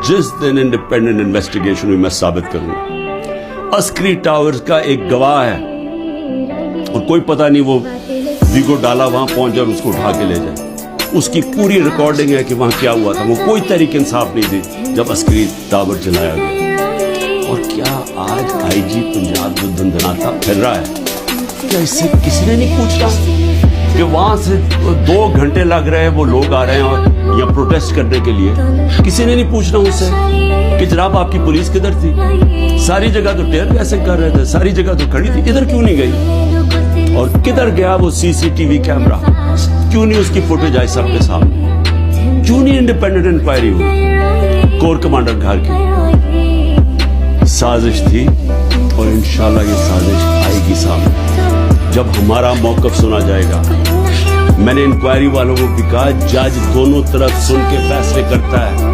जिस दिन independent investigation हुई मैं साबित करूंगा अस्करी टावर्स का एक गवाह है और कोई पता नहीं वो वीगो डाला वहां पहुंच जाए उसको उठा के ले जाए, उसकी पूरी रिकॉर्डिंग है कि वहां क्या हुआ था। वो कोई तरीके इंसाफ नहीं दी जब अस्करी टावर जलाया गया। और क्या आज आईजी पंजाब जो धंधनाता फिर रहा है, क्या इससे किसी ने नहीं पूछा कि वहां से 2 घंटे लग रहे हैं, वो लोग आ रहे हैं और या प्रोटेस्ट करने के लिए, किसी ने नहीं पूछना उससे कि जनाब आपकी पुलिस किधर थी? सारी जगह तो टेयर गैस कर रहे थे, सारी जगह तो खड़ी थी, इधर क्यों नहीं गई? और किधर गया वो सीसीटीवी कैमरा? क्यों नहीं उसकी फुटेज आई सबके सामने? क्यों नहीं इंडिपेंडेंट इंक्वायरी हुई? कोर कमांडर घर की साजिश थी और इंशाल्लाह ये साजिश आएगी सामने जब हमारा मौकफ सुना जाएगा। मैंने इंक्वायरी वालों को भी कहा जज दोनों तरफ सुन के फैसले करता है।